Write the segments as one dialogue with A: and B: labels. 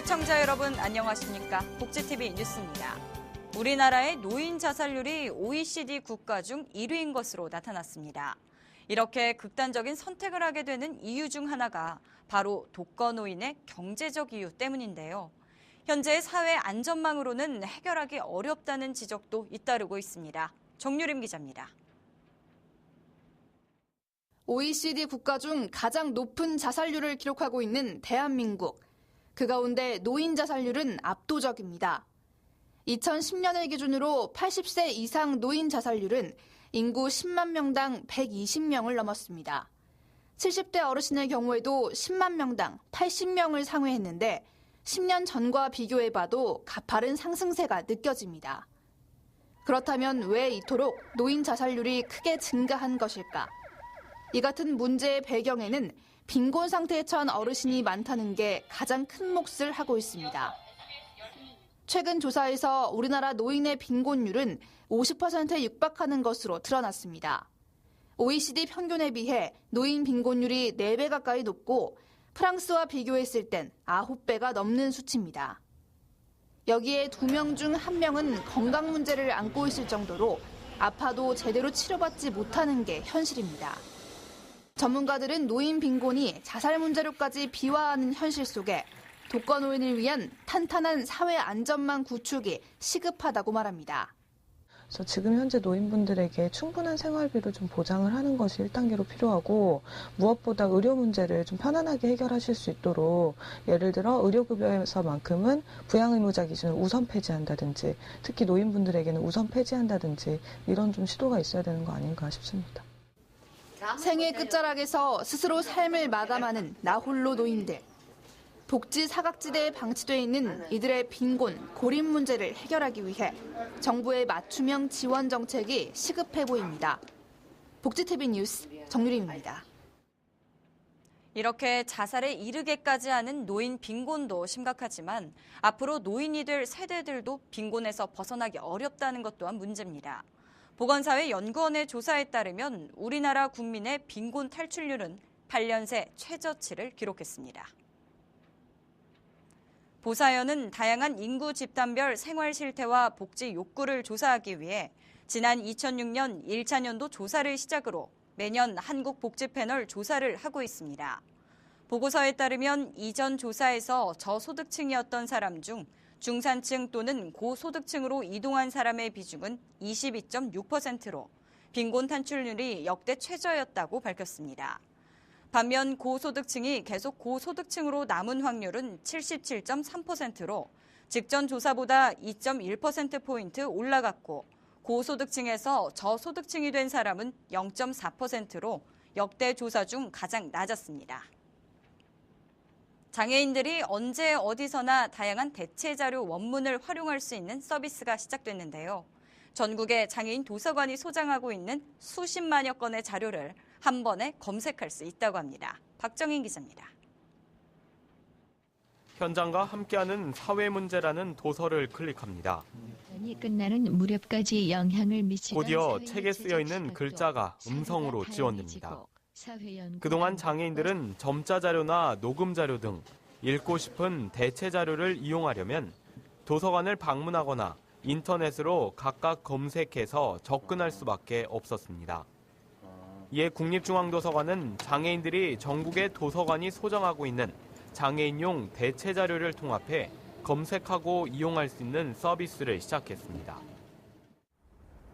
A: 시청자 여러분 안녕하십니까? 복지TV 뉴스입니다. 우리나라의 노인 자살률이 OECD 국가 중 1위인 것으로 나타났습니다. 이렇게 극단적인 선택을 하게 되는 이유 중 하나가 바로 독거노인의 경제적 이유 때문인데요. 현재 사회 안전망으로는 해결하기 어렵다는 지적도 잇따르고 있습니다. 정유림 기자입니다.
B: OECD 국가 중 가장 높은 자살률을 기록하고 있는 대한민국. 그 가운데 노인 자살률은 압도적입니다. 2010년을 기준으로 80세 이상 노인 자살률은 인구 10만 명당 120명을 넘었습니다. 70대 어르신의 경우에도 10만 명당 80명을 상회했는데 10년 전과 비교해봐도 가파른 상승세가 느껴집니다. 그렇다면 왜 이토록 노인 자살률이 크게 증가한 것일까? 이 같은 문제의 배경에는 빈곤 상태에 처한 어르신이 많다는 게 가장 큰 몫을 하고 있습니다. 최근 조사에서 우리나라 노인의 빈곤율은 50%에 육박하는 것으로 드러났습니다. OECD 평균에 비해 노인 빈곤율이 4배 가까이 높고 프랑스와 비교했을 땐 9배가 넘는 수치입니다. 여기에 2명 중 1명은 건강 문제를 안고 있을 정도로 아파도 제대로 치료받지 못하는 게 현실입니다. 전문가들은 노인 빈곤이 자살 문제로까지 비화하는 현실 속에 독거노인을 위한 탄탄한 사회 안전망 구축이 시급하다고 말합니다.
C: 그래서 지금 현재 노인분들에게 충분한 생활비를 좀 보장을 하는 것이 1단계로 필요하고 무엇보다 의료 문제를 좀 편안하게 해결하실 수 있도록 예를 들어 의료급여에서만큼은 부양의무자 기준을 우선 폐지한다든지 특히 노인분들에게는 우선 폐지한다든지 이런 좀 시도가 있어야 되는 거 아닌가 싶습니다.
B: 생애 끝자락에서 스스로 삶을 마감하는 나홀로 노인들. 복지 사각지대에 방치돼 있는 이들의 빈곤, 고립 문제를 해결하기 위해 정부의 맞춤형 지원 정책이 시급해 보입니다. 복지TV 뉴스 정유림입니다.
A: 이렇게 자살에 이르게까지 하는 노인 빈곤도 심각하지만 앞으로 노인이 될 세대들도 빈곤에서 벗어나기 어렵다는 것 또한 문제입니다. 보건사회연구원의 조사에 따르면 우리나라 국민의 빈곤 탈출률은 8년 새 최저치를 기록했습니다. 보사연은 다양한 인구 집단별 생활 실태와 복지 욕구를 조사하기 위해 지난 2006년 1차 년도 조사를 시작으로 매년 한국복지 패널 조사를 하고 있습니다. 보고서에 따르면 이전 조사에서 저소득층이었던 사람 중 중산층 또는 고소득층으로 이동한 사람의 비중은 22.6%로 빈곤 탈출률이 역대 최저였다고 밝혔습니다. 반면 고소득층이 계속 고소득층으로 남은 확률은 77.3%로 직전 조사보다 2.1%포인트 올라갔고 고소득층에서 저소득층이 된 사람은 0.4%로 역대 조사 중 가장 낮았습니다. 장애인들이 언제 어디서나 다양한 대체 자료 원문을 활용할 수 있는 서비스가 시작됐는데요. 전국의 장애인 도서관이 소장하고 있는 수십만여 건의 자료를 한 번에 검색할 수 있다고 합니다. 박정인 기자입니다.
D: 현장과 함께하는 사회 문제라는 도서를 클릭합니다.
E: 끝나는 무렵까지 영향을 미치던
D: 곧이어 책에 쓰여 있는 글자가 음성으로 지원됩니다. 그동안 장애인들은 점자 자료나 녹음 자료 등 읽고 싶은 대체 자료를 이용하려면 도서관을 방문하거나 인터넷으로 각각 검색해서 접근할 수밖에 없었습니다. 이에 국립중앙도서관은 장애인들이 전국의 도서관이 소장하고 있는 장애인용 대체 자료를 통합해 검색하고 이용할 수 있는 서비스를 시작했습니다.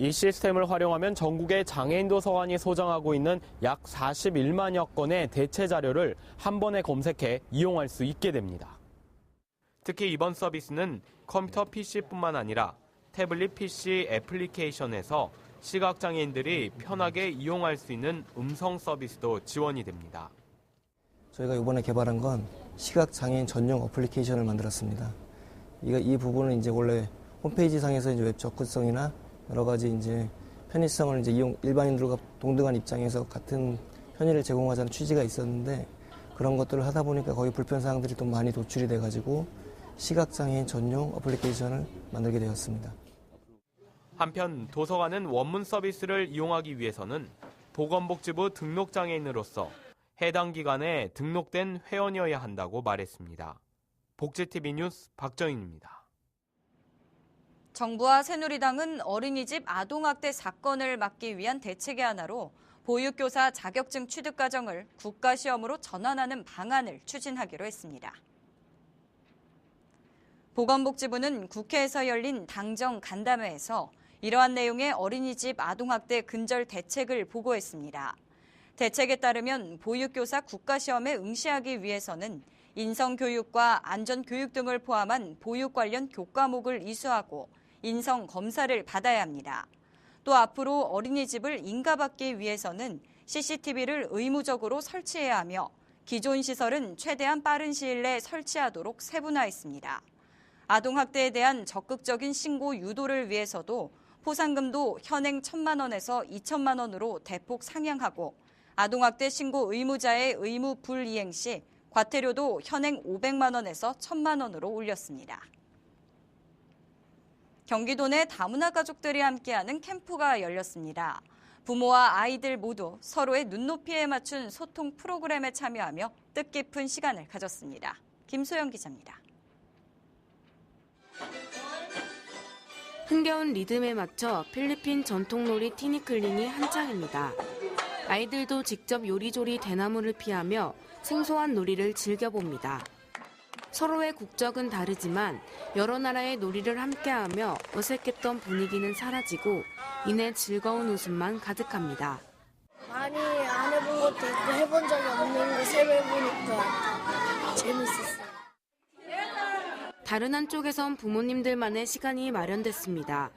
D: 이 시스템을 활용하면 전국의 장애인 도서관이 소장하고 있는 약 41만여 건의 대체 자료를 한 번에 검색해 이용할 수 있게 됩니다. 특히 이번 서비스는 컴퓨터 PC뿐만 아니라 태블릿 PC 애플리케이션에서 시각장애인들이 편하게 이용할 수 있는 음성 서비스도 지원이 됩니다.
F: 저희가 이번에 개발한 건 시각장애인 전용 어플리케이션을 만들었습니다. 이 부분은 이제 원래 홈페이지 상에서 이제 웹 접근성이나 여러 가지 이제 편의성을 이제 일반인들과 동등한 입장에서 같은 편의를 제공하자는 취지가 있었는데 그런 것들을 하다 보니까 거기 불편사항들이 좀 많이 도출이 돼가지고 시각장애인 전용 어플리케이션을 만들게 되었습니다.
D: 한편 도서관은 원문 서비스를 이용하기 위해서는 보건복지부 등록장애인으로서 해당 기관에 등록된 회원이어야 한다고 말했습니다. 복지TV 뉴스 박정인입니다.
A: 정부와 새누리당은 어린이집 아동학대 사건을 막기 위한 대책의 하나로 보육교사 자격증 취득 과정을 국가시험으로 전환하는 방안을 추진하기로 했습니다. 보건복지부는 국회에서 열린 당정 간담회에서 이러한 내용의 어린이집 아동학대 근절 대책을 보고했습니다. 대책에 따르면 보육교사 국가시험에 응시하기 위해서는 인성교육과 안전교육 등을 포함한 보육 관련 교과목을 이수하고 인성검사를 받아야 합니다. 또 앞으로 어린이집을 인가받기 위해서는 CCTV를 의무적으로 설치해야 하며 기존 시설은 최대한 빠른 시일 내에 설치하도록 세분화했습니다. 아동학대에 대한 적극적인 신고 유도를 위해서도 포상금도 현행 1,000만 원에서 2,000만 원으로 대폭 상향하고 아동학대 신고 의무자의 의무 불이행 시 과태료도 현행 500만 원에서 1,000만 원으로 올렸습니다. 경기도 내 다문화 가족들이 함께하는 캠프가 열렸습니다. 부모와 아이들 모두 서로의 눈높이에 맞춘 소통 프로그램에 참여하며 뜻깊은 시간을 가졌습니다. 김소영 기자입니다.
G: 흥겨운 리듬에 맞춰 필리핀 전통놀이 티니클린이 한창입니다. 아이들도 직접 요리조리 대나무를 피하며 생소한 놀이를 즐겨봅니다. 서로의 국적은 다르지만 여러 나라의 놀이를 함께하며 어색했던 분위기는 사라지고 이내 즐거운 웃음만 가득합니다.
H: 많이 안 해본 것도 있고 해본 적이 없는 거 새로 해보니까 재밌었어요.
G: 다른 한쪽에선 부모님들만의 시간이 마련됐습니다.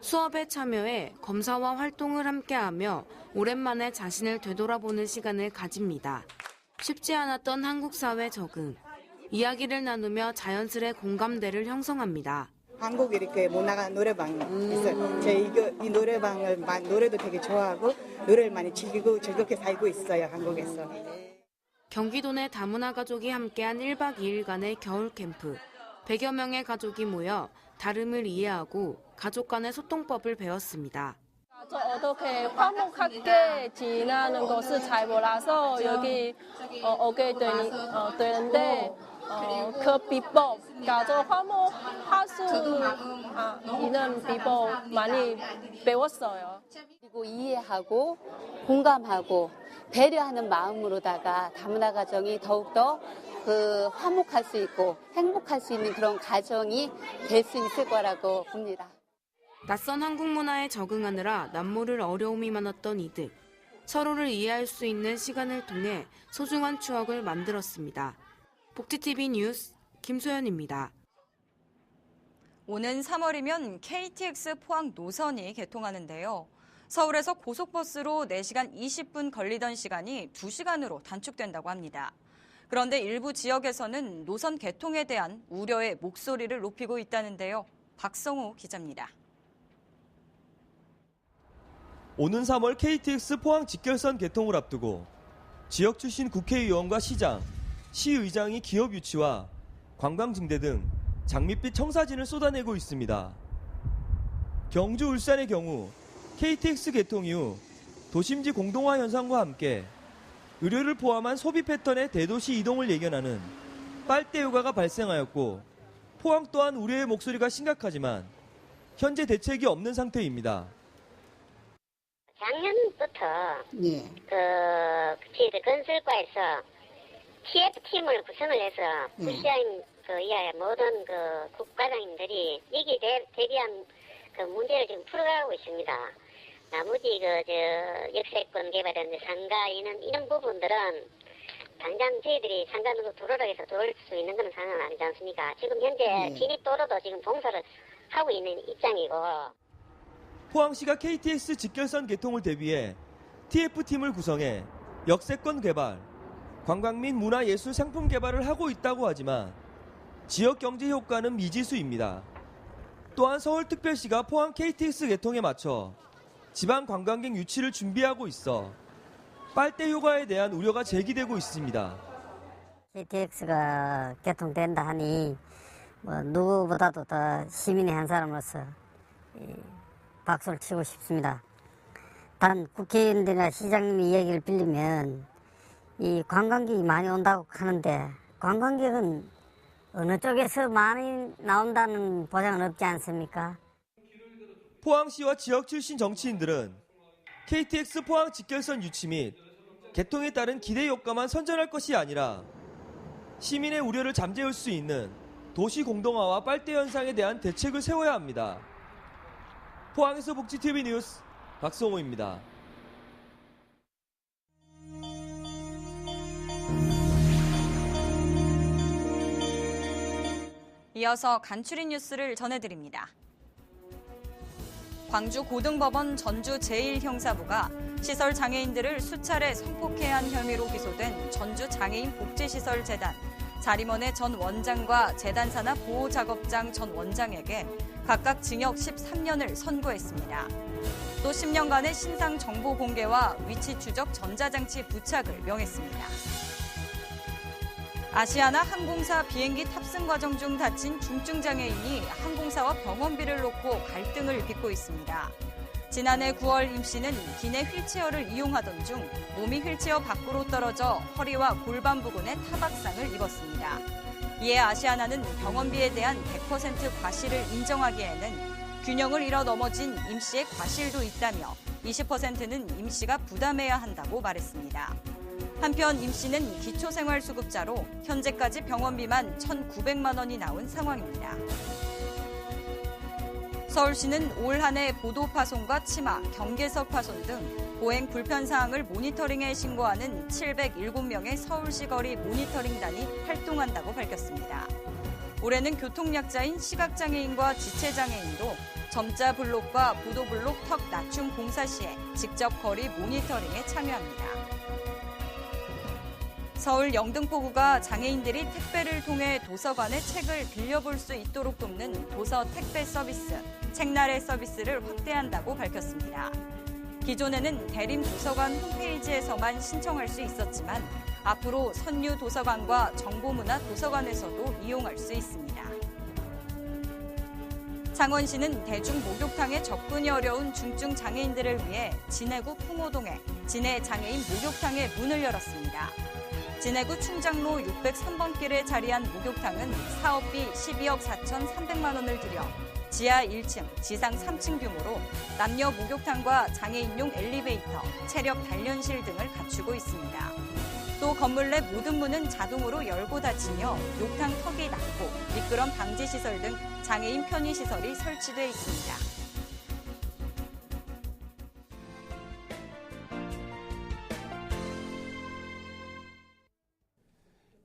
G: 수업에 참여해 검사와 활동을 함께하며 오랜만에 자신을 되돌아보는 시간을 가집니다. 쉽지 않았던 한국 사회 적응. 이야기를 나누며 자연스레 공감대를 형성합니다.
I: 한국에 이렇게 문화가 노래방이 있어요. 제가 이 노래방을 노래도 되게 좋아하고 노래를 많이 즐기고 즐겁게 살고 있어요, 한국에서.
G: 경기도 내 다문화 가족이 함께한 1박 2일간의 겨울 캠프. 100여 명의 가족이 모여 다름을 이해하고 가족 간의 소통법을 배웠습니다.
J: 저 어떻게 화목하게 지나는 것을 잘 몰라서 여기 오게 되는데 그 비법, 가족 화목할 수 있는 비법 많이 배웠어요.
K: 그리고 이해하고 공감하고 배려하는 마음으로다가 다문화 가정이 더욱더 화목할 수 있고 행복할 수 있는 그런 가정이 될 수 있을 거라고 봅니다.
G: 낯선 한국 문화에 적응하느라 남모를 어려움이 많았던 이들. 서로를 이해할 수 있는 시간을 통해 소중한 추억을 만들었습니다. 복지TV 뉴스 김소연입니다.
A: 오는 3월이면 KTX 포항 노선이 개통하는데요. 서울에서 고속버스로 4시간 20분 걸리던 시간이 2시간으로 단축된다고 합니다. 그런데 일부 지역에서는 노선 개통에 대한 우려의 목소리를 높이고 있다는데요. 박성우 기자입니다.
L: 오는 3월 KTX 포항 직결선 개통을 앞두고 지역 출신 국회의원과 시장, 시의장이 기업 유치와 관광 증대 등 장밋빛 청사진을 쏟아내고 있습니다. 경주, 울산의 경우 KTX 개통 이후 도심지 공동화 현상과 함께 의료를 포함한 소비 패턴의 대도시 이동을 예견하는 빨대 효과가 발생하였고 포항 또한 우려의 목소리가 심각하지만 현재 대책이 없는 상태입니다.
M: 작년부터 저희들 건설과에서 TF팀을 구성을 해서 부시아인 이하의 모든 국과장님들이 여기에 대비한 문제를 지금 풀어가고 있습니다. 나머지 역세권 개발이라든지 상가 이런 부분들은 당장 저희들이 상가로 도로로 해서 들어올 수 있는 그런 상황은 아니지 않습니까? 지금 현재 진입도로도 지금 공사를 하고 있는 입장이고.
L: 포항시가 KTX 직결선 개통을 대비해 TF팀을 구성해 역세권 개발, 관광 및 문화예술 상품 개발을 하고 있다고 하지만 지역 경제 효과는 미지수입니다. 또한 서울특별시가 포항 KTX 개통에 맞춰 지방 관광객 유치를 준비하고 있어 빨대 효과에 대한 우려가 제기되고 있습니다.
N: KTX가 개통된다 하니 누구보다도 더 시민의 한 사람으로서 박수를 치고 싶습니다. 단 국회의원들이나 시장님의 이야기를 빌리면 이 관광객이 많이 온다고 하는데 관광객은 어느 쪽에서 많이 나온다는 보장은 없지 않습니까?
L: 포항시와 지역 출신 정치인들은 KTX 포항 직결선 유치 및 개통에 따른 기대 효과만 선전할 것이 아니라 시민의 우려를 잠재울 수 있는 도시 공동화와 빨대 현상에 대한 대책을 세워야 합니다. 포항에서 복지TV 뉴스 박성호입니다.
A: 이어서 간추린 뉴스를 전해드립니다. 광주 고등법원 전주 제1형사부가 시설 장애인들을 수차례 성폭행한 혐의로 기소된 전주장애인복지시설재단 자림원의 전 원장과 재단 산하 보호작업장 전 원장에게 각각 징역 13년을 선고했습니다. 또 10년간의 신상 정보 공개와 위치 추적 전자장치 부착을 명했습니다. 아시아나 항공사 비행기 탑승 과정 중 다친 중증 장애인이 항공사와 병원비를 놓고 갈등을 빚고 있습니다. 지난해 9월 임 씨는 기내 휠체어를 이용하던 중 몸이 휠체어 밖으로 떨어져 허리와 골반 부근에 타박상을 입었습니다. 이에 아시아나는 병원비에 대한 100% 과실을 인정하기에는 균형을 잃어 넘어진 임 씨의 과실도 있다며 20%는 임 씨가 부담해야 한다고 말했습니다. 한편 임 씨는 기초생활수급자로 현재까지 병원비만 1,900만 원이 나온 상황입니다. 서울시는 올 한 해 보도 파손과 치마, 경계석 파손 등 보행 불편 사항을 모니터링해 신고하는 707명의 서울시 거리 모니터링단이 활동한다고 밝혔습니다. 올해는 교통약자인 시각장애인과 지체장애인도 점자 블록과 보도 블록 턱 낮춤 공사 시에 직접 거리 모니터링에 참여합니다. 서울 영등포구가 장애인들이 택배를 통해 도서관에 책을 빌려볼 수 있도록 돕는 도서 택배 서비스, 책나래 서비스를 확대한다고 밝혔습니다. 기존에는 대림 도서관 홈페이지에서만 신청할 수 있었지만 앞으로 선유 도서관과 정보문화 도서관에서도 이용할 수 있습니다. 창원시는 대중 목욕탕에 접근이 어려운 중증 장애인들을 위해 진해구 풍호동에 진해 장애인 목욕탕의 문을 열었습니다. 진해구 충장로 603번 길에 자리한 목욕탕은 사업비 12억 4,300만 원을 들여 지하 1층, 지상 3층 규모로 남녀 목욕탕과 장애인용 엘리베이터, 체력 단련실 등을 갖추고 있습니다. 또 건물 내 모든 문은 자동으로 열고 닫히며 욕탕 턱이 낮고 미끄럼 방지 시설 등 장애인 편의 시설이 설치돼 있습니다.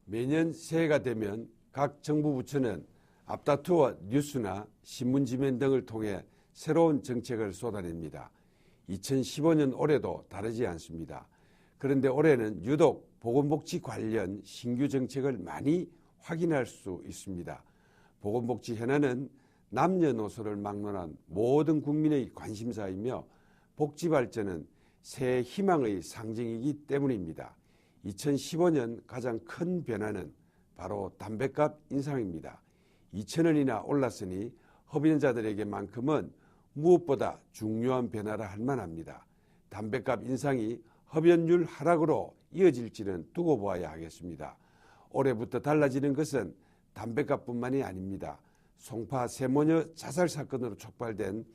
O: 매년 새해가 되면 각 정부 부처는 앞다투어 뉴스나 신문지면 등을 통해 새로운 정책을 쏟아냅니다. 2015년 올해도 다르지 않습니다. 그런데 올해는 유독 보건복지 관련 신규 정책을 많이 확인할 수 있습니다. 보건복지 현안은 남녀노소를 막론한 모든 국민의 관심사이며 복지 발전은 새해 희망의 상징이기 때문입니다. 2015년 가장 큰 변화는 바로 담뱃값 인상입니다. 2,000원이나 올랐으니 흡연자들에게만큼은 무엇보다 중요한 변화라 할 만합니다. 담뱃값 인상이 흡연율 하락으로 이어질지는 두고 보아야 하겠습니다. 올해부터 달라지는 것은 담뱃값뿐만이 아닙니다. 송파 세모녀 자살 사건으로 촉발된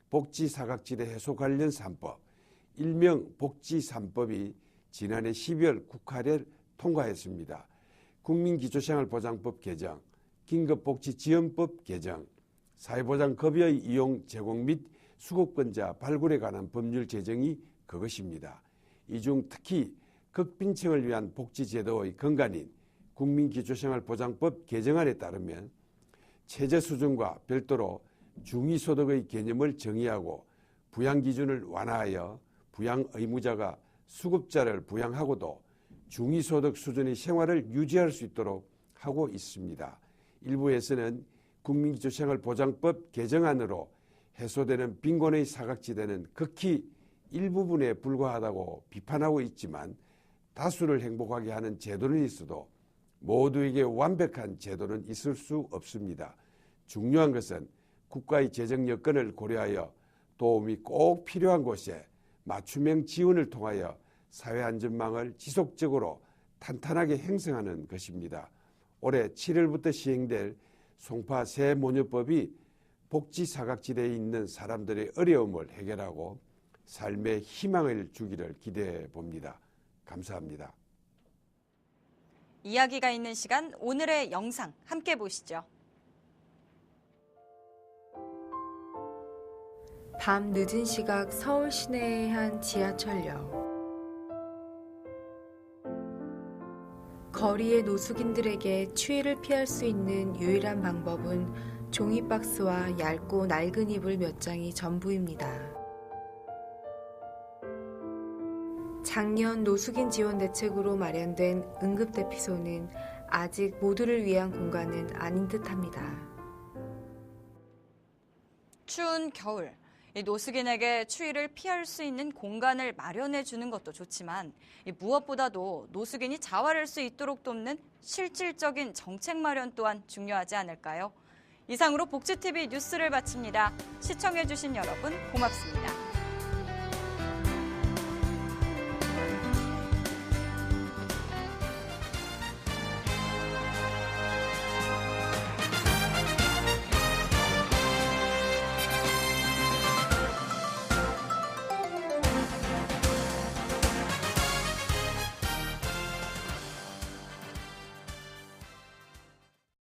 O: 복지 사각지대 해소 관련 3법, 일명 복지 3법이 지난해 12월 국회를 통과했습니다. 국민기초생활보장법 개정, 긴급복지지원법 개정, 사회보장급여의 이용 제공 및 수급권자 발굴에 관한 법률 제정이 그것입니다. 이 중 특히 극빈층을 위한 복지제도의 근간인 국민기초생활보장법 개정안에 따르면 최저 수준과 별도로 중위소득의 개념을 정의하고 부양기준을 완화하여 부양의무자가 수급자를 부양하고도 중위소득 수준의 생활을 유지할 수 있도록 하고 있습니다. 일부에서는 국민기초생활보장법 개정안으로 해소되는 빈곤의 사각지대는 극히 일부분에 불과하다고 비판하고 있지만 다수를 행복하게 하는 제도는 있어도 모두에게 완벽한 제도는 있을 수 없습니다. 중요한 것은 국가의 재정 여건을 고려하여 도움이 꼭 필요한 곳에 맞춤형 지원을 통하여 사회안전망을 지속적으로 탄탄하게 형성하는 것입니다. 올해 7월부터 시행될 송파 새모녀법이 복지 사각지대에 있는 사람들의 어려움을 해결하고 삶의 희망을 주기를 기대해 봅니다. 감사합니다.
A: 이야기가 있는 시간, 오늘의 영상 함께 보시죠.
P: 밤 늦은 시각 서울 시내의 한 지하철역. 거리의 노숙인들에게 추위를 피할 수 있는 유일한 방법은 종이박스와 얇고 낡은 이불 몇 장이 전부입니다. 작년 노숙인 지원 대책으로 마련된 응급대피소는 아직 모두를 위한 공간은 아닌 듯합니다.
A: 추운 겨울, 이 노숙인에게 추위를 피할 수 있는 공간을 마련해 주는 것도 좋지만 무엇보다도 노숙인이 자활할 수 있도록 돕는 실질적인 정책 마련 또한 중요하지 않을까요? 이상으로 복지TV 뉴스를 마칩니다. 시청해 주신 여러분 고맙습니다.